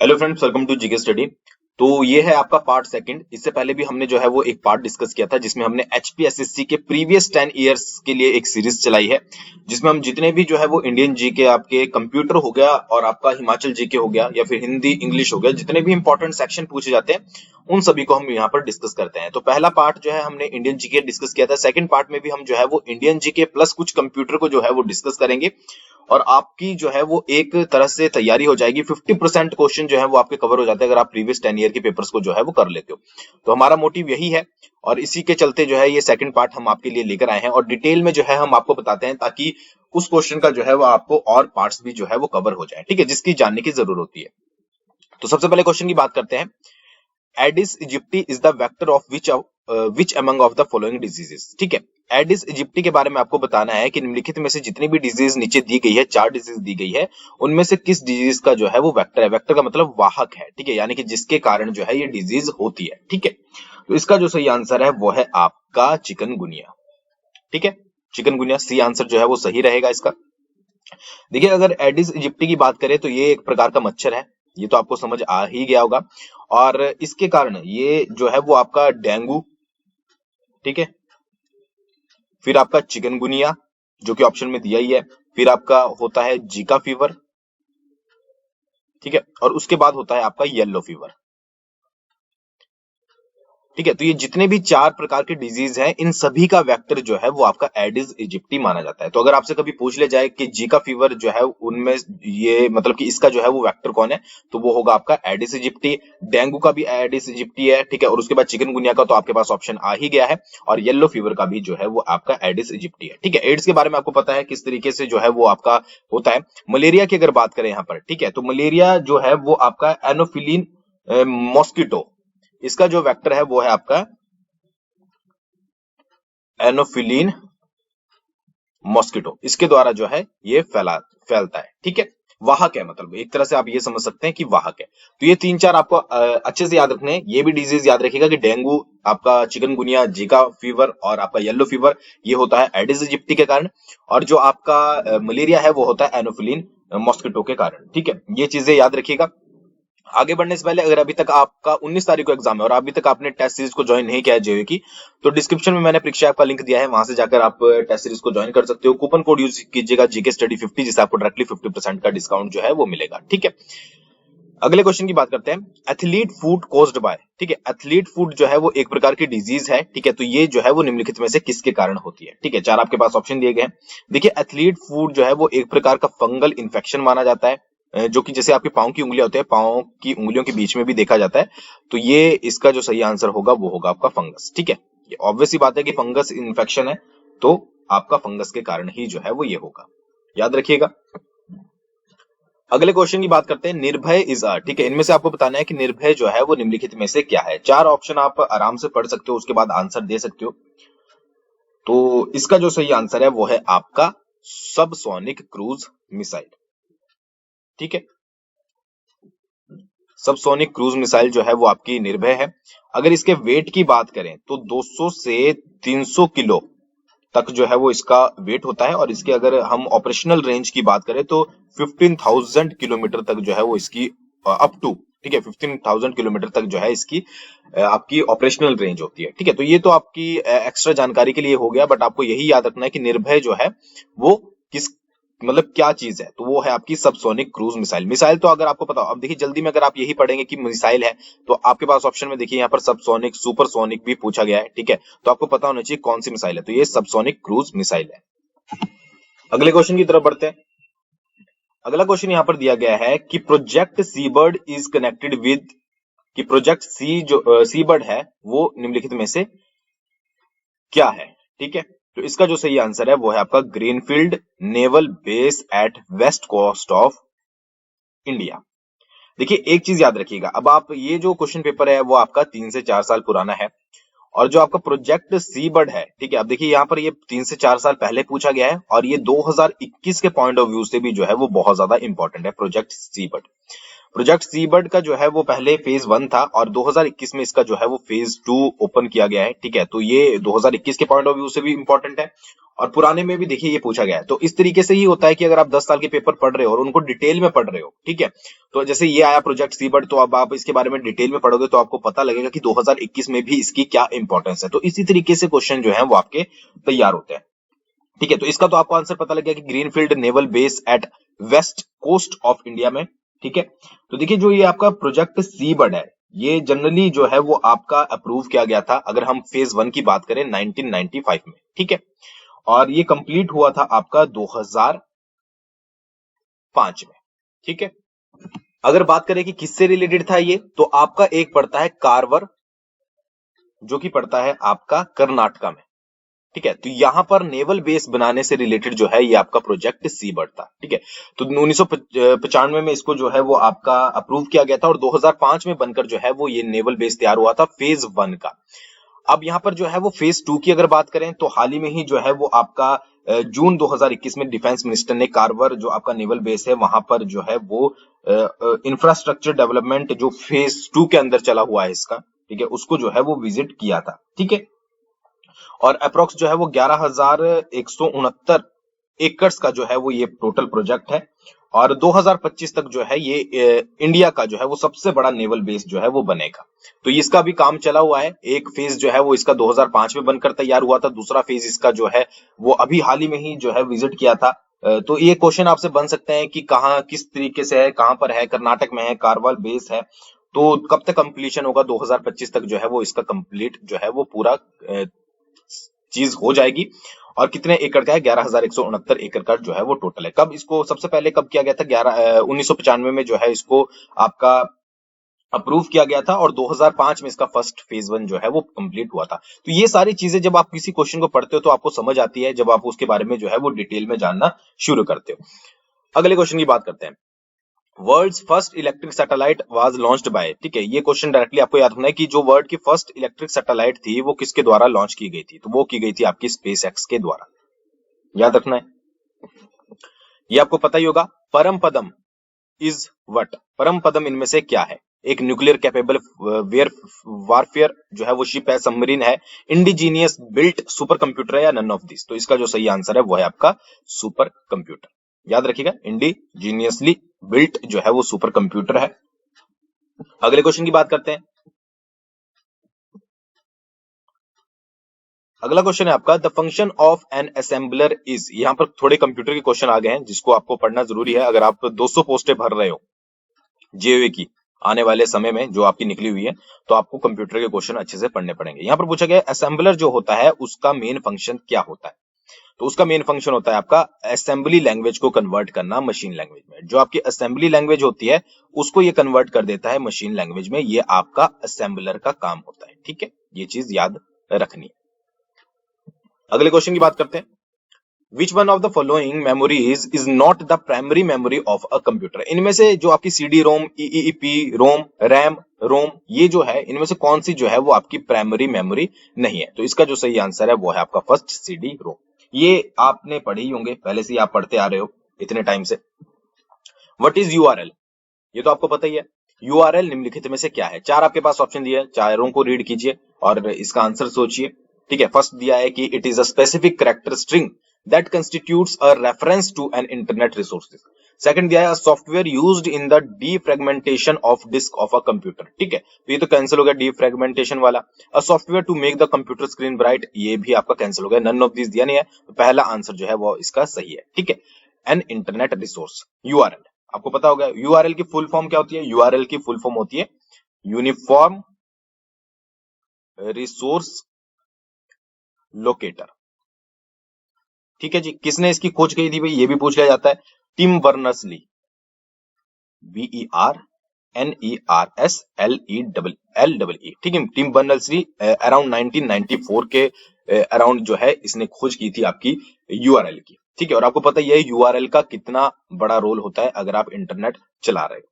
Hello friends, welcome to GK study. तो ये है आपका पार्ट सेकंड। इससे पहले भी हमने जो है वो एक पार्ट डिस्कस किया था जिसमें हमने एचपीएसएससी के प्रीवियस 10 इयर्स के लिए एक सीरीज चलाई है, जिसमें हम जितने भी जो है वो इंडियन जीके, आपके कंप्यूटर हो गया और आपका हिमाचल जीके हो गया या फिर हिंदी इंग्लिश हो गया, जितने भी इंपॉर्टेंट सेक्शन पूछे जाते हैं उन सभी को हम यहाँ पर डिस्कस करते हैं। तो पहला पार्ट जो है हमने इंडियन जीके डिस्कस किया था। सेकंड पार्ट में भी हम जो है वो इंडियन जीके प्लस कुछ कंप्यूटर को जो है वो डिस्कस करेंगे और आपकी जो है वो एक तरह से तैयारी हो जाएगी। 50% क्वेश्चन जो है वो आपके कवर हो जाते हैं अगर आप प्रीवियस 10 ईयर के पेपर्स को जो है वो कर लेते हो। तो हमारा मोटिव यही है और इसी के चलते जो है ये सेकंड पार्ट हम आपके लिए लेकर आए हैं और डिटेल में जो है हम आपको बताते हैं ताकि उस क्वेश्चन का जो है वो आपको और पार्ट्स भी जो है वो कवर हो जाए, ठीक है, जिसकी जानने की जरूरत होती है। तो सबसे पहले क्वेश्चन की बात करते हैं। Aedes इजिप्टी is the vector of which among of the following diseases. ठीक है, एडिस इजिप्टी के बारे में आपको बताना है कि निम्नलिखित में से जितनी भी डिजीज नीचे दी गई है, 4 डिजीज दी गई है, उनमें से किस डिजीज का जो है वो वेक्टर है। वेक्टर का मतलब वाहक है, ठीक है, यानी कि जिसके कारण जो है ये डिजीज होती है। ठीक है, तो इसका जो सही आंसर है वो है आपका चिकनगुनिया। ठीक है, चिकनगुनिया सी आंसर जो है वो सही रहेगा इसका। देखिए, अगर एडिस इजिप्टी की बात करें तो ये एक प्रकार का मच्छर है, ये तो आपको समझ आ ही गया होगा। और इसके कारण ये जो है वो आपका डेंगू, ठीक है, फिर आपका चिकनगुनिया जो कि ऑप्शन में दिया ही है, फिर आपका होता है जीका फीवर, ठीक है, और उसके बाद होता है आपका येलो फीवर। ठीक है, तो ये जितने भी 4 प्रकार के डिजीज हैं इन सभी का वेक्टर जो है वो आपका एडिस इजिप्टी माना जाता है। तो अगर आपसे कभी पूछ ले जाए कि जीका फीवर जो है उनमें ये मतलब कि इसका जो है वो वेक्टर कौन है, तो वो होगा आपका एडिस इजिप्टी। डेंगू का भी एडिस इजिप्टी है, ठीक है, और उसके बाद चिकनगुनिया का तो आपके पास ऑप्शन आ ही गया है और येलो फीवर का भी जो है वो आपका एडिस इजिप्टी है। ठीक है, एड्स के बारे में आपको पता है किस तरीके से जो है वो आपका होता है। मलेरिया की अगर बात करें यहाँ पर, ठीक है, तो मलेरिया जो है वो आपका एनोफिलीन मॉस्किटो, इसका जो वेक्टर है वो है आपका एनोफिलीन मॉस्किटो, इसके द्वारा जो है ये फैलता है। ठीक है, वाहक है, मतलब एक तरह से आप ये समझ सकते हैं कि वाहक है। तो ये 3-4 आपको अच्छे से याद रखने हैं। ये भी डिजीज याद रखिएगा कि डेंगू, आपका चिकनगुनिया, जीका फीवर और आपका येलो फीवर ये होता है एडिस इजिप्टी के कारण, और जो आपका मलेरिया है वो होता है एनोफिलीन मॉस्किटो के कारण। ठीक है, ये चीजें याद रखिएगा। आगे बढ़ने से पहले, अगर अभी तक आपका 19 तारीख को एग्जाम है और अभी तक आपने टेस्ट सीरीज को ज्वाइन नहीं किया है जेईई की, तो डिस्क्रिप्शन में मैंने परीक्षा ऐप का लिंक दिया है, वहां से जाकर आप टेस्ट सीरीज को ज्वाइन कर सकते हो। कूपन कोड यूज कीजिएगा जीके स्टडी 50, जिससे आपको डायरेक्टली 50% का डिस्काउंट जो है वो मिलेगा। ठीक है, अगले क्वेश्चन की बात करते हैं। एथलीट फूड कोज्ड बाय, ठीक है, एथलीट फूड जो है वो एक प्रकार की डिजीज है, ठीक है, तो ये जो है वो निम्नलिखित में से किसके कारण होती है। ठीक है, 4 आपके पास ऑप्शन दिए गए हैं। देखिए, एथलीट फूड जो है वो एक प्रकार का फंगल इन्फेक्शन माना जाता है, जो कि जैसे आपके पांव की उंगलियां होती है, पांव की उंगलियों के बीच में भी देखा जाता है। तो ये इसका जो सही आंसर होगा वो होगा आपका फंगस। ठीक है, ये ऑब्वियस सी बात है कि फंगस इन्फेक्शन है, तो आपका फंगस के कारण ही जो है वो ये होगा, याद रखिएगा। अगले क्वेश्चन की बात करते हैं। निर्भय इज अ, ठीक है, इनमें से आपको बताना है कि निर्भय जो है वो निम्नलिखित में से क्या है। 4 ऑप्शन आप आराम से पढ़ सकते हो, उसके बाद आंसर दे सकते हो। तो इसका जो सही आंसर है वो है आपका सबसोनिक क्रूज मिसाइल। ठीक है, सबसोनिक क्रूज मिसाइल जो है वो आपकी निर्भय है। अगर इसके वेट की बात करें तो 200 से 300 किलो तक जो है वो इसका वेट होता है, और इसके अगर हम ऑपरेशनल रेंज की बात करें तो 15,000 किलोमीटर तक जो है वो इसकी अप टू, ठीक है, 15,000 किलोमीटर तक जो है इसकी आपकी ऑपरेशनल रेंज होती है। ठीक है, तो ये तो आपकी एक्स्ट्रा जानकारी के लिए हो गया, बट आपको यही याद रखना है कि निर्भय जो है वो किस मतलब क्या चीज है, तो वो है आपकी सबसोनिक क्रूज मिसाइल। मिसाइल तो अगर आपको पता हो, अब देखिए जल्दी में अगर आप यही पढ़ेंगे कि मिसाइल है, तो आपके पास ऑप्शन में देखिए यहाँ पर सबसोनिक, सुपरसोनिक भी पूछा गया है। ठीक है, तो आपको पता होना चाहिए कौन सी मिसाइल है, तो ये सबसोनिक क्रूज मिसाइल है। अगले क्वेश्चन की तरफ बढ़ते हैं। अगला क्वेश्चन यहाँ पर दिया गया है कि project Seabird is connected with, कि प्रोजेक्ट सी जो सी बर्ड है वो निम्नलिखित में से क्या है। ठीक है, तो इसका जो सही आंसर है वो है आपका greenfield naval base at west coast of India. देखिए, एक चीज याद रखिएगा, अब आप ये जो क्वेश्चन पेपर है वो आपका 3 से 4 साल पुराना है, और जो आपका प्रोजेक्ट सी बर्ड है, ठीक है, अब देखिए यहाँ पर ये 3 से 4 साल पहले पूछा गया है और ये 2021 के पॉइंट ऑफ व्यू से भी जो है वो बहुत ज्यादा इंपॉर्टेंट है प्रोजेक्ट सी बर्ड। प्रोजेक्ट सीबर्ड का जो है वो पहले फेज 1 था और 2021 में इसका जो है वो फेज 2 ओपन किया गया है। ठीक है, तो ये 2021 के पॉइंट ऑफ व्यू से भी इंपॉर्टेंट है और पुराने में भी देखिए ये पूछा गया है। तो इस तरीके से ही होता है कि अगर आप 10 साल के पेपर पढ़ रहे हो और उनको डिटेल में पढ़ रहे हो, ठीक है, तो जैसे ये आया प्रोजेक्ट सीबर्ड, तो अब आप इसके बारे में डिटेल में पढ़ोगे तो आपको पता लगेगा कि 2021 में भी इसकी क्या इंपॉर्टेंस है। तो इसी तरीके से क्वेश्चन जो है वो आपके तैयार होते हैं। ठीक है, तो इसका तो आपको आंसर पता लग गया कि greenfield naval base at west coast of India में। ठीक है, तो देखिए जो ये आपका प्रोजेक्ट सीबर्ड है, ये जनरली जो है वो आपका अप्रूव किया गया था, अगर हम फेज 1 की बात करें 1995 में। ठीक है, और ये कंप्लीट हुआ था आपका 2005 में। ठीक है, अगर बात करें कि किससे रिलेटेड था ये, तो आपका एक पड़ता है कारवर, जो कि पड़ता है आपका कर्नाटका में। ठीक है, तो यहां पर नेवल बेस बनाने से रिलेटेड जो है ये आपका प्रोजेक्ट सीबर्ड था। ठीक है, तो 1995 में इसको जो है वो आपका अप्रूव किया गया था और 2005 में बनकर जो है वो ये नेवल बेस तैयार हुआ था फेज 1 का। अब यहाँ पर जो है वो फेज 2 की अगर बात करें तो हाल ही में ही जो है वो आपका जून 2021 में डिफेंस मिनिस्टर ने कारवर जो आपका नेवल बेस है वहां पर जो है वो इंफ्रास्ट्रक्चर डेवलपमेंट जो फेज 2 के अंदर चला हुआ है इसका, ठीक है, उसको जो है वो विजिट किया था। ठीक है, और अप्रोक्स जो है वो 11,169 एकर्स का जो है वो ये टोटल प्रोजेक्ट है और 2025 तक जो है ये इंडिया का जो है वो सबसे बड़ा नेवल बेस जो है वो बनेगा। तो इसका भी काम चला हुआ है। एक फेज जो है वो इसका 2005 में बनकर तैयार हुआ था, दूसरा फेज इसका जो है वो अभी हाल ही में ही जो है विजिट किया था। तो ये क्वेश्चन आपसे बन सकते हैं कि कहाँ किस तरीके से है, कहां पर है, कर्नाटक में है, कारवाल बेस है, तो कब तक कंप्लीशन होगा, 2025 तक जो है वो इसका कंप्लीट जो है वो पूरा चीज हो जाएगी। और कितने एकड़ का है, 11,169 एकड़ का जो है वो टोटल है। कब इसको सबसे पहले कब किया गया था, 1995 में जो है इसको आपका अप्रूव किया गया था और 2005 में इसका फर्स्ट फेज 1 जो है वो कंप्लीट हुआ था। तो ये सारी चीजें जब आप किसी क्वेश्चन को पढ़ते हो तो आपको समझ आती है, जब आप उसके बारे में जो है वो डिटेल में जानना शुरू करते हो। अगले क्वेश्चन की बात करते हैं। World's first electric satellite was launched by, ठीक है, ये क्वेश्चन डायरेक्टली आपको याद रखना है कि जो वर्ल्ड की फर्स्ट इलेक्ट्रिक सैटेलाइट थी वो किसके द्वारा लॉन्च की गई थी, तो वो की गई थी आपकी स्पेस एक्स के द्वारा। याद रखना है, ये आपको पता ही होगा। परम पदम इज व्हाट, परम पदम इनमें से क्या है? एक न्यूक्लियर कैपेबल वारफेयर जो है वो शिप है, सबमरीन है, इंडिजीनियस बिल्ट सुपर कंप्यूटर है, या नन ऑफ दिस। तो इसका जो सही आंसर है वो है आपका सुपर कंप्यूटर। याद रखिएगा, इंडिजीनियसली बिल्ट जो है वो सुपर कंप्यूटर है। अगले क्वेश्चन की बात करते हैं। अगला क्वेश्चन है आपका, the function of an assembler is. यहां पर थोड़े कंप्यूटर के क्वेश्चन आ गए हैं जिसको आपको पढ़ना जरूरी है। अगर आप 200 पोस्टें भर रहे हो जेईई की आने वाले समय में जो आपकी निकली हुई है, तो आपको कंप्यूटर के क्वेश्चन अच्छे से पढ़ने पड़ेंगे। यहां पर पूछा गया असेंबलर जो होता है उसका मेन फंक्शन क्या होता है, तो उसका मेन फंक्शन होता है आपका असेंबली लैंग्वेज को कन्वर्ट करना मशीन लैंग्वेज में। जो आपकी असेंबली लैंग्वेज होती है उसको ये कन्वर्ट कर देता है मशीन लैंग्वेज में, ये आपका असेंबलर का काम होता है। ठीक है, ये चीज याद रखनी है। अगले क्वेश्चन की बात करते हैं। Which one of the following memories is not the primary memory of a computer? इनमें से जो आपकी CD-ROM, EEPROM, RAM, ROM, ये जो है इनमें से कौन सी जो है वो आपकी प्राइमरी मेमोरी नहीं है? तो इसका जो सही आंसर है वो है आपका फर्स्ट CD-ROM। ये आपने पढ़ी होंगे, पहले से ही आप पढ़ते आ रहे हो इतने टाइम से। What is URL? ये तो आपको पता ही है। URL निम्नलिखित में से क्या है? चार आपके पास ऑप्शन दिए हैं, चारों को रीड कीजिए और इसका आंसर सोचिए। ठीक है, फर्स्ट दिया है कि it is a specific character string that constitutes a reference to an internet resources. Second दिया है software used in the defragmentation of disk of a computer. ठीक है, तो ये तो कैंसिल हो गया डीफ्रेगमेंटेशन वाला। A software to make the computer screen bright, ये भी आपका कैंसिल हो गया, नन ऑफ दिस दिया नहीं है, तो पहला आंसर जो है वो इसका सही है। ठीक है, एन इंटरनेट रिसोर्स, यूआरएल आपको पता होगा। यूआरएल की फुल फॉर्म क्या होती है? यूआरएल की फुल फॉर्म होती है यूनिफॉर्म रिसोर्स लोकेटर। ठीक है जी, किसने इसकी खोज की थी भाई, ये भी पूछ लिया जाता है। टिम बर्नर्स-ली, BERNERSLELLE, ठीक है, टिम बर्नर्स-ली अराउंड 1994 के अराउंड जो है इसने खोज की थी आपकी यूआरएल की। ठीक है, और आपको पता है यूआरएल का कितना बड़ा रोल होता है अगर आप इंटरनेट चला रहे हो।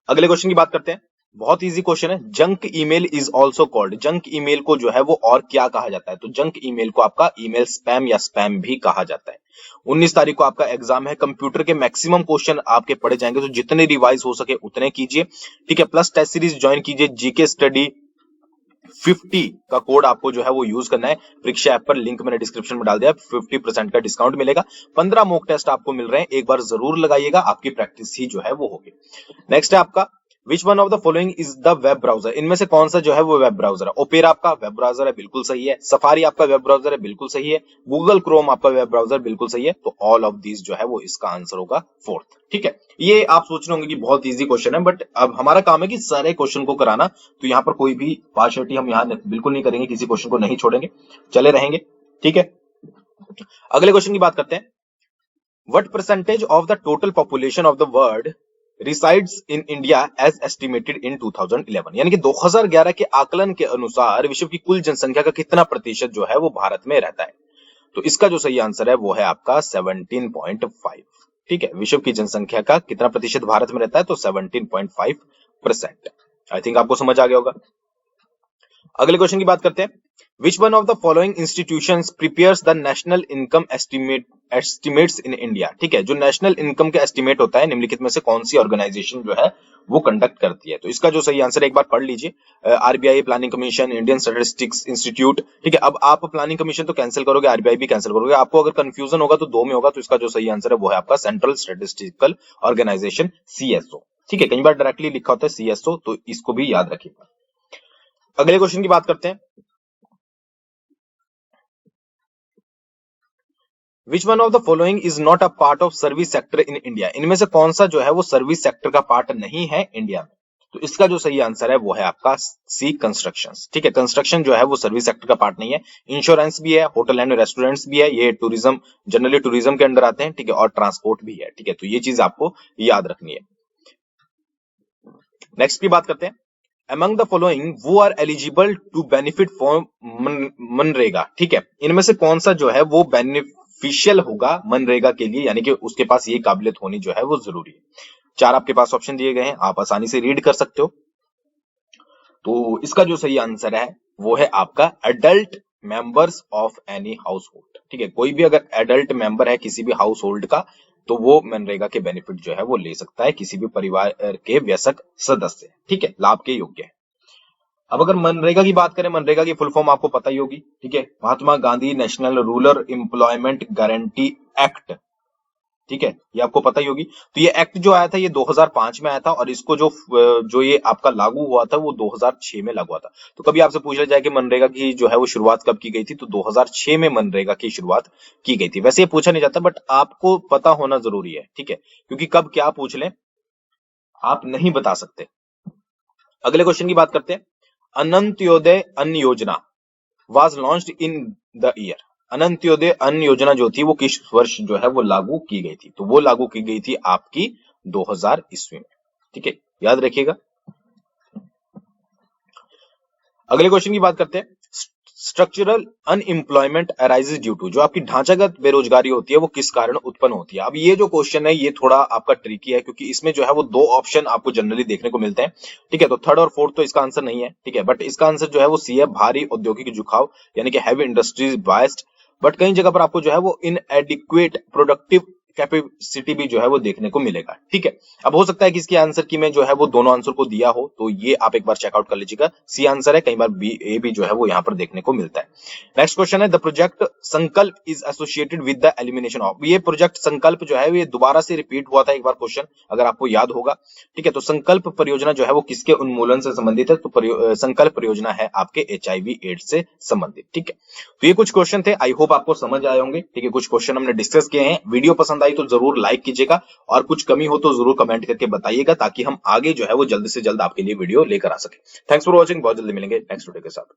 अगले क्वेश्चन की बात करते हैं। बहुत इजी क्वेश्चन है। Junk email is also called, junk email को जो है वो और क्या कहा जाता है? तो जंक ईमेल को आपका ईमेल स्पैम या स्पैम भी कहा जाता है। 19 तारीख को आपका एग्जाम है। कंप्यूटर के मैक्सिमम क्वेश्चन आपके पढ़े जाएंगे, तो जितने रिवाइज हो सके उतने कीजिए, ठीक है। प्लस टेस्ट सीरीज ज्वाइन कीजिए। जीके स्टडी 50 का कोड आपको जो है वो यूज करना है। परीक्षा ऐप पर लिंक मैंने डिस्क्रिप्शन में डाल दिया, 50% का डिस्काउंट मिलेगा। 15 मॉक टेस्ट आपको मिल रहे हैं, एक बार जरूर लगाइएगा, आपकी प्रैक्टिस ही जो है वो होगी। नेक्स्ट है आपका, which one of the following is the web browser, इनमें से कौन सा जो है वो वेब ब्राउजर है? ओपेरा आपका वेब ब्राउजर है, बिल्कुल सही है। सफारी आपका वेब ब्राउजर है, बिल्कुल सही है। गूगल क्रोम आपका वेब ब्राउजर, बिल्कुल सही है। तो ऑल ऑफ दीज जो है वो इसका आंसर होगा फोर्थ, ठीक है। ये आप सोच रहे होंगे कि बहुत इजी क्वेश्चन है, बट अब हमारा काम है कि सारे क्वेश्चन को कराना, तो यहाँ पर कोई भी पार्शियलिटी हम यहाँ बिल्कुल नहीं करेंगे, किसी क्वेश्चन को नहीं छोड़ेंगे, चले रहेंगे, ठीक है। अगले क्वेश्चन की बात करते हैं। What percentage of the total population of the world resides in India as estimated in 2011, यानी कि 2011 के आकलन के अनुसार विश्व की कुल जनसंख्या का कितना प्रतिशत जो है वो भारत में रहता है? तो इसका जो सही आंसर है वो है आपका 17.5, ठीक है। विश्व की जनसंख्या का कितना प्रतिशत भारत में रहता है? तो 17.5%। आई थिंक आपको समझ आ गया होगा। अगले क्वेश्चन की बात करते हैं। Which one of the following institutions prepares the national income estimates in India? ठीक है, जो नेशनल इनकम के एस्टिमेट होता है निम्नलिखित में से कौन सी ऑर्गेनाइजेशन जो है वो कंडक्ट करती है? तो इसका जो सही आंसर एक बार पढ़ लीजिए। RBI, planning commission, Indian statistics institute, ठीक है। अब आप प्लानिंग कमीशन तो कैंसिल करोगे, आरबीआई भी कैंसिल करोगे, आपको अगर कंफ्यूजन होगा तो दो में होगा, तो इसका जो सही आंसर है वो है आपका सेंट्रल स्टैटिस्टिकल ऑर्गेनाइजेशन, सीएसओ, ठीक है। कई बार डायरेक्टली लिखा होता है सीएसओ, तो इसको भी याद रखिएगा। अगले क्वेश्चन की बात करते हैं। Which one of the following is not a part of service sector in India? इनमें से कौन सा जो है वो सर्विस सेक्टर का पार्ट नहीं है इंडिया में? तो इसका जो सही आंसर है वो है आपका सी, कंस्ट्रक्शंस, ठीक है। कंस्ट्रक्शन जो है वो सर्विस सेक्टर का पार्ट नहीं है। इंश्योरेंस भी है, होटल एंड रेस्टोरेंट्स भी है, ये टूरिज्म, जनरली टूरिज्म के अंडर आते हैं, ठीक है, और ट्रांसपोर्ट भी है, ठीक है। तो ये चीज आपको याद रखनी है। नेक्स्ट की बात करते हैं। Among the following who are eligible to benefit from MNREGA, ठीक है। इनमें से कौन सा जो है वो बेनिफिशियल होगा मनरेगा के लिए, यानी कि उसके पास ये काबिलियत होनी जो है वो जरूरी है। चार आपके पास ऑप्शन दिए गए हैं, आप आसानी से रीड कर सकते हो। तो इसका जो सही आंसर है वो है आपका adult members of any house hold, ठीक है। कोई भी अगर एडल्ट मेंबर है किसी भी हाउस होल्ड का, तो वो मनरेगा के बेनिफिट जो है वो ले सकता है, किसी भी परिवार के वयस्क सदस्य, ठीक है, लाभ के योग्य है। अब अगर मनरेगा की बात करें, मनरेगा की फुल फॉर्म आपको पता ही होगी, ठीक है, Mahatma Gandhi National Rural Employment Guarantee Act, ठीक है, ये आपको पता ही होगी। तो ये एक्ट जो आया था ये 2005 में आया था, और इसको जो ये आपका लागू हुआ था वो 2006 में लागू हुआ था। तो कभी आपसे पूछा जाए कि मनरेगा की जो है वो शुरुआत कब की गई थी, तो 2006 में मनरेगा की शुरुआत की गई थी। वैसे ये पूछा नहीं जाता, बट आपको पता होना जरूरी है, ठीक है, क्योंकि कब क्या पूछ लें आप नहीं बता सकते। अगले क्वेश्चन की बात करते हैं। Antyodaya Anna Yojana was launched in the year, Antyodaya Anna Yojana जो थी वो किस वर्ष जो है वो लागू की गई थी? तो वो लागू की गई थी आपकी 2000 ईस्वी में, ठीक है, याद रखिएगा। अगले क्वेश्चन की बात करते हैं। Structural unemployment arises due to, जो आपकी ढांचागत बेरोजगारी होती है वो किस कारण उत्पन्न होती है? अब ये जो क्वेश्चन है ये थोड़ा आपका ट्रिकी है, क्योंकि इसमें जो है वो दो ऑप्शन आपको जनरली देखने को मिलते हैं, ठीक है। तो थर्ड और फोर्थ तो इसका आंसर नहीं है, ठीक है, बट इसका आंसर जो है वो सी है, भारी औद्योगिक झुकाव, यानी कि हैवी इंडस्ट्रीज बायस्ड। बट कई जगह पर आपको जो है वो इनएडिक्वेट प्रोडक्टिव कैपेसिटी भी जो है वो देखने को मिलेगा, ठीक है। अब हो सकता है कि इसके आंसर की मैं जो है वो दोनों आंसर को दिया हो, तो ये आप एक बार चेकआउट कर लीजिएगा। सी आंसर है, कई बार बी ए भी जो है वो यहाँ पर देखने को मिलता है। नेक्स्ट क्वेश्चन है, द प्रोजेक्ट संकल्प is associated with the elimination of, ये प्रोजेक्ट संकल्प जो है ये दोबारा से रिपीट हुआ था एक बार क्वेश्चन, अगर आपको याद होगा, ठीक है। तो संकल्प परियोजना जो है वो किसके उन्मूलन से संबंधित है? तो संकल्प परियोजना है आपके HIV एड्स से संबंधित, ठीक है। तो ये कुछ क्वेश्चन थे, आई होप आपको समझ आए होंगे, ठीक है। कुछ क्वेश्चन हमने डिस्कस किए हैं। वीडियो पसंद आई तो जरूर लाइक कीजिएगा, और कुछ कमी हो तो जरूर कमेंट करके बताइएगा, ताकि हम आगे जो है वो जल्द से जल्द आपके लिए वीडियो लेकर आ सके। थैंक्स फॉर वॉचिंग, बहुत जल्दी मिलेंगे नेक्स्ट वीडियो के साथ।